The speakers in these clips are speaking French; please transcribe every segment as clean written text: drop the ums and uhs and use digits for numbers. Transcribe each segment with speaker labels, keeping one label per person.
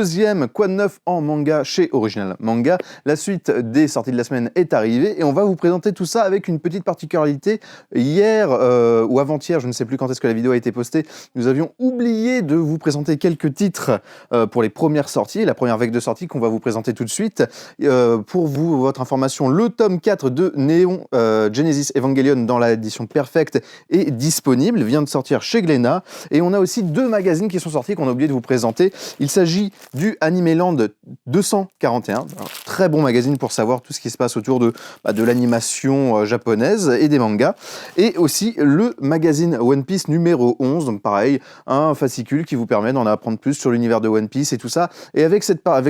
Speaker 1: deuxième Quoi de neuf en manga chez Original Manga. La suite des sorties de la semaine est arrivée et on va vous présenter tout ça avec une petite particularité. Hier ou avant-hier, je ne sais plus quand est-ce que la vidéo a été postée, nous avions oublié de vous présenter quelques titres pour les premières sorties, la première vague de sortie qu'on va vous présenter tout de suite. Pour vous, votre information, le tome 4 de Neon Genesis Evangelion dans l'édition Perfect est disponible, vient de sortir chez Glénat. Et on a aussi deux magazines qui sont sortis qu'on a oublié de vous présenter. Il s'agit du Animeland 241, un très bon magazine pour savoir tout ce qui se passe autour de l'animation japonaise et des mangas. Et aussi le magazine One Piece numéro 11, donc pareil, un fascicule qui vous permet d'en apprendre plus sur l'univers de One Piece et tout ça. Et avec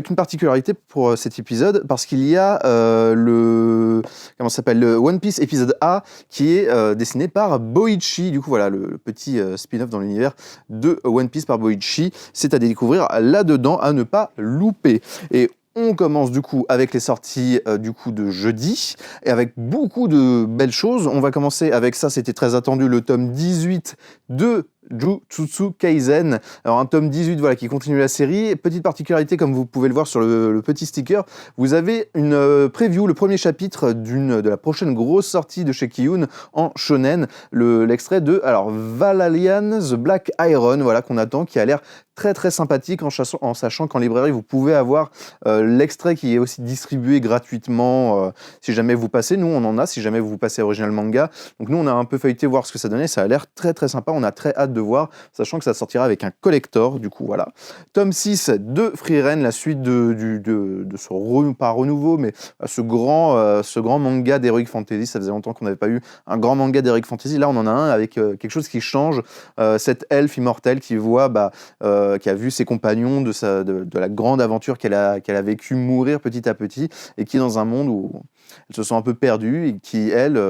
Speaker 1: une particularité pour cet épisode, parce qu'il y a le One Piece épisode A qui est dessiné par Boichi. Du coup, voilà, le petit spin-off dans l'univers de One Piece par Boichi, c'est à découvrir là-dedans, à ne pas louper. Et on commence du coup avec les sorties de jeudi et avec beaucoup de belles choses. On va commencer avec ça, c'était très attendu, le tome 18 de Jujutsu Kaisen. Alors un tome 18 voilà, qui continue la série. Petite particularité, comme vous pouvez le voir sur le petit sticker, vous avez une preview, le premier chapitre de la prochaine grosse sortie de chez Kiyun en shonen, l'extrait de Valalian The Black Iron, voilà, qu'on attend, qui a l'air très très sympathique en sachant qu'en librairie vous pouvez avoir l'extrait qui est aussi distribué gratuitement si jamais vous passez. Nous on en a si jamais vous passez à Original Manga. Donc nous on a un peu feuilleté voir ce que ça donnait, ça a l'air très très sympa, on a très hâte de voir, sachant que ça sortira avec un collector, du coup voilà. Tome 6 de Frieren, la suite de ce pas renouveau, mais ce grand manga d'Heroic Fantasy. Ça faisait longtemps qu'on n'avait pas eu un grand manga d'Heroic Fantasy, là on en a un avec quelque chose qui change, cette elfe immortelle qui voit qui a vu ses compagnons de la grande aventure qu'elle a vécu mourir petit à petit, et qui est dans un monde où elles se sont un peu perdues, et qui, elle,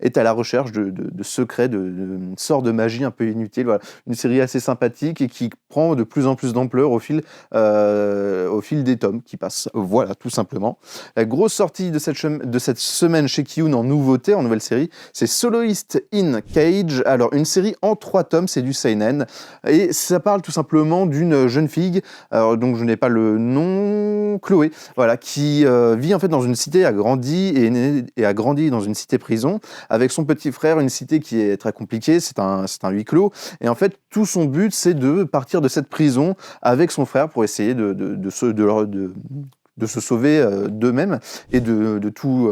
Speaker 1: est à la recherche de secrets, de sorts de magie un peu inutiles. Voilà. Une série assez sympathique et qui prend de plus en plus d'ampleur au fil des tomes qui passent. Voilà, tout simplement. La grosse sortie de cette semaine chez Kiyun en nouveauté, en nouvelle série, c'est Soloist in Cage. Alors, une série en 3 tomes, c'est du seinen, et ça parle tout simplement d'une jeune fille, donc je n'ai pas le nom, Chloé, voilà, qui vit en fait dans une cité, a grandi dans une cité-prison avec son petit frère, une cité qui est très compliquée, c'est un huis clos, et en fait tout son but c'est de partir de cette prison avec son frère pour essayer de se sauver d'eux-mêmes et de tout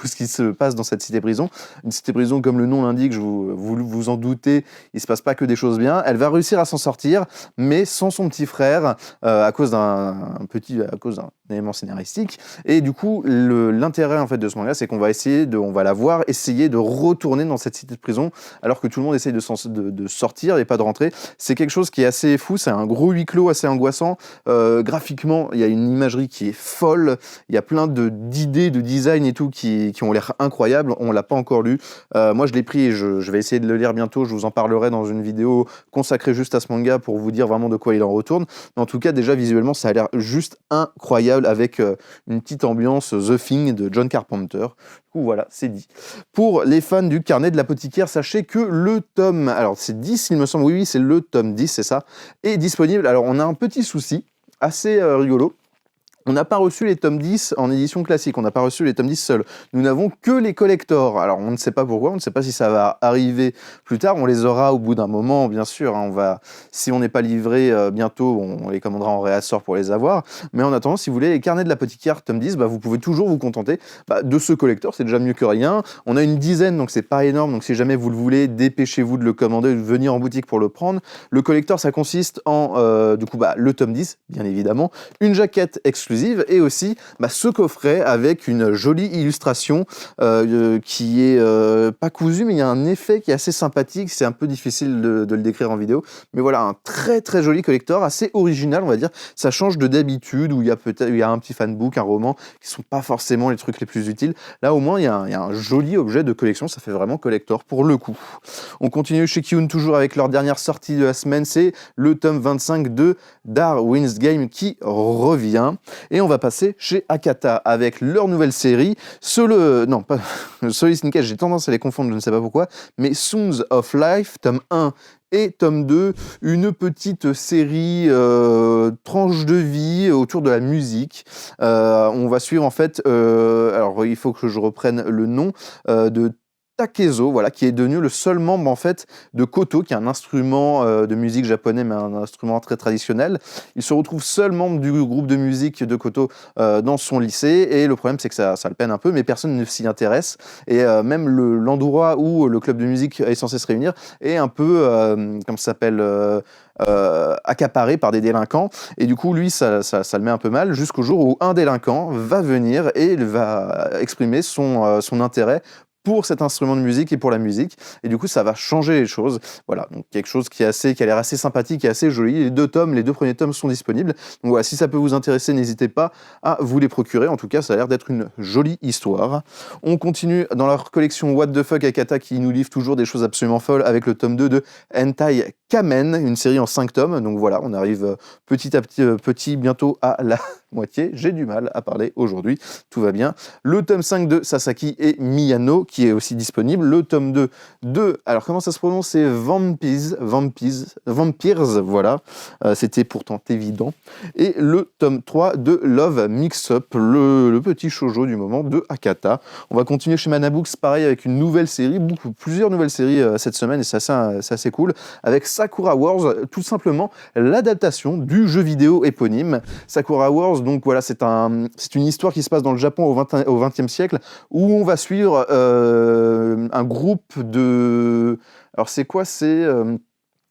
Speaker 1: ce qui se passe dans cette cité-prison. Une cité-prison, comme le nom l'indique, vous en doutez, il se passe pas que des choses bien. Elle va réussir à s'en sortir, mais sans son petit frère, à cause d'un élément scénaristique. Et du coup, l'intérêt en fait de ce manga, c'est qu'on va la voir essayer de retourner dans cette cité de prison, alors que tout le monde essaye de sortir et pas de rentrer. C'est quelque chose qui est assez fou, c'est un gros huis clos assez angoissant. Graphiquement, il y a une imagerie qui est folle, il y a plein d'idées, de design et tout qui ont l'air incroyables. On l'a pas encore lu. Moi, je l'ai pris et je vais essayer de le lire bientôt. Je vous en parlerai dans une vidéo consacrée juste à ce manga pour vous dire vraiment de quoi il en retourne. Mais en tout cas, déjà visuellement, ça a l'air juste incroyable avec une petite ambiance The Thing de John Carpenter. Du coup, voilà, c'est dit. Pour les fans du Carnet de l'apothicaire, sachez que le tome, alors c'est 10, il me semble, oui, c'est le tome 10, c'est ça, est disponible. Alors, on a un petit souci assez rigolo. On n'a pas reçu les tomes 10 en édition classique, on n'a pas reçu les tomes 10 seuls. Nous n'avons que les collectors. Alors on ne sait pas pourquoi, on ne sait pas si ça va arriver plus tard, on les aura au bout d'un moment, bien sûr. Si on n'est pas livré bientôt, on les commandera en réassort pour les avoir. Mais en attendant, si vous voulez les carnets de l'apothicaire tome 10, vous pouvez toujours vous contenter de ce collector, c'est déjà mieux que rien. On a une dizaine, donc c'est pas énorme, donc si jamais vous le voulez, dépêchez-vous de le commander, de venir en boutique pour le prendre. Le collector, ça consiste en, le tome 10, bien évidemment, une jaquette exclusive, et aussi ce coffret avec une jolie illustration qui est pas cousue, mais il y a un effet qui est assez sympathique. C'est un peu difficile de le décrire en vidéo, mais voilà, un très très joli collector, assez original, on va dire. Ça change de d'habitude où il y a un petit fanbook, un roman qui sont pas forcément les trucs les plus utiles. Là au moins il y a un joli objet de collection, ça fait vraiment collector pour le coup. On continue chez Kiyun toujours avec leur dernière sortie de la semaine, c'est le tome 25 de Darwin's Game qui revient. Et on va passer chez Akata avec leur nouvelle série, Solist in Cage, j'ai tendance à les confondre, je ne sais pas pourquoi, mais Songs of Life, tome 1 et tome 2, une petite série tranche de vie autour de la musique. On va suivre en fait, alors il faut que je reprenne le nom, de Takezo, voilà, qui est devenu le seul membre en fait de koto, qui est un instrument de musique japonais, mais un instrument très traditionnel. Il se retrouve seul membre du groupe de musique de koto dans son lycée, et le problème c'est que ça le peine un peu, mais personne ne s'y intéresse, et même l'endroit où le club de musique est censé se réunir est un peu, comment ça s'appelle, accaparé par des délinquants, et du coup lui ça le met un peu mal, jusqu'au jour où un délinquant va venir et il va exprimer son intérêt pour cet instrument de musique et pour la musique, et du coup ça va changer les choses. Voilà, donc quelque chose qui a l'air assez sympathique et assez joli. Les deux premiers tomes sont disponibles, donc voilà, si ça peut vous intéresser, n'hésitez pas à vous les procurer. En tout cas, ça a l'air d'être une jolie histoire. On continue dans leur collection What the Fuck Akata, qui nous livre toujours des choses absolument folles, avec le tome 2 de Hentai Kamen, une série en 5 tomes. Donc voilà, on arrive petit à petit bientôt à la moitié. J'ai du mal à parler aujourd'hui, tout va bien. Le tome 5 de Sasaki et Miyano, qui est aussi disponible. Le tome 2 de, alors comment ça se prononce, c'est Vampires, voilà. C'était pourtant évident. Et le tome 3 de Love Mix-Up, le petit shoujo du moment de Akata. On va continuer chez Manabooks, pareil, avec une nouvelle série, plusieurs nouvelles séries cette semaine, et c'est assez cool, avec Sakura Wars, tout simplement l'adaptation du jeu vidéo éponyme. Sakura Wars, donc voilà, c'est une histoire qui se passe dans le Japon au XXe siècle, où on va suivre un groupe de... Alors c'est quoi? C'est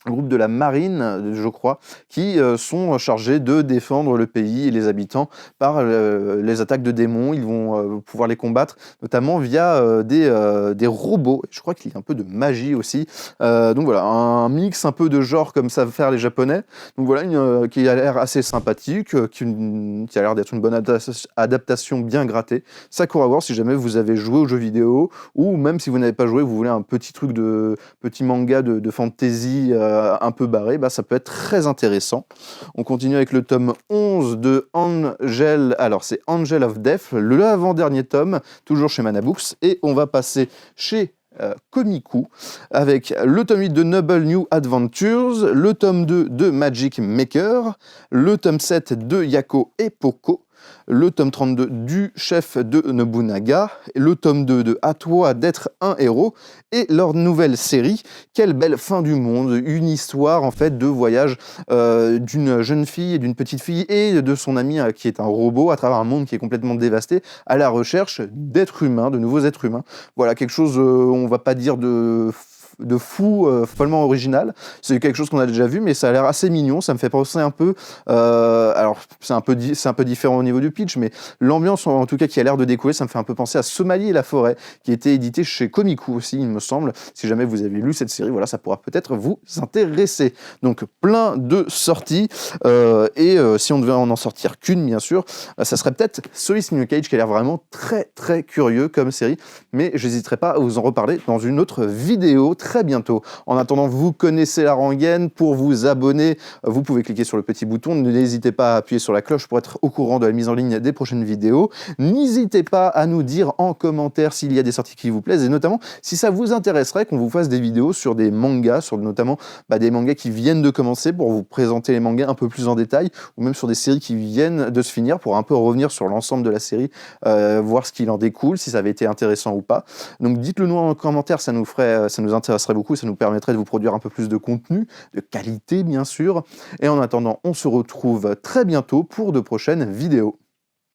Speaker 1: un groupe de la marine, je crois, qui sont chargés de défendre le pays et les habitants par les attaques de démons. Ils vont pouvoir les combattre, notamment via des robots. Je crois qu'il y a un peu de magie aussi. Donc voilà, un mix un peu de genre comme savent faire les Japonais. Donc voilà, qui a l'air assez sympathique, qui a l'air d'être une bonne adaptation bien grattée. Sakura Wars, si jamais vous avez joué aux jeux vidéo, ou même si vous n'avez pas joué, vous voulez un petit truc petit manga de fantasy un peu barré, ça peut être très intéressant. On continue avec le tome 11 de Angel, alors c'est Angel of Death, l'avant-dernier tome, toujours chez Manabooks, et on va passer chez Komiku, avec le tome 8 de Noble New Adventures, le tome 2 de Magic Maker, le tome 7 de Yako et Poco, le tome 32 du chef de Nobunaga, le tome 2 de À toi d'être un héros, et leur nouvelle série, Quelle belle fin du monde, une histoire en fait de voyage d'une jeune fille et d'une petite fille et de son ami qui est un robot à travers un monde qui est complètement dévasté, à la recherche d'êtres humains, de nouveaux êtres humains. Voilà, quelque chose, on va pas dire de fou, follement original. C'est quelque chose qu'on a déjà vu, mais ça a l'air assez mignon. Ça me fait penser un peu... alors, c'est un peu différent au niveau du pitch, mais l'ambiance, en tout cas, qui a l'air de découler, ça me fait un peu penser à Somalie et la forêt, qui a été édité chez Komiku aussi, il me semble. Si jamais vous avez lu cette série, voilà, ça pourra peut-être vous intéresser. Donc, plein de sorties. Si on devait en sortir qu'une, bien sûr, ça serait peut-être Solis New Cage, qui a l'air vraiment très, très curieux comme série. Mais j'hésiterai pas à vous en reparler dans une autre vidéo très bientôt. En attendant, vous connaissez la rengaine. Pour vous abonner, vous pouvez cliquer sur le petit bouton. N'hésitez pas à appuyer sur la cloche pour être au courant de la mise en ligne des prochaines vidéos. N'hésitez pas à nous dire en commentaire s'il y a des sorties qui vous plaisent, et notamment si ça vous intéresserait qu'on vous fasse des vidéos sur des mangas, sur notamment des mangas qui viennent de commencer, pour vous présenter les mangas un peu plus en détail, ou même sur des séries qui viennent de se finir, pour un peu revenir sur l'ensemble de la série, voir ce qu'il en découle, si ça avait été intéressant ou pas. Donc dites-le nous en commentaire, ça nous intéresserait beaucoup, ça nous permettrait de vous produire un peu plus de contenu, de qualité bien sûr. Et en attendant, on se retrouve très bientôt pour de prochaines vidéos.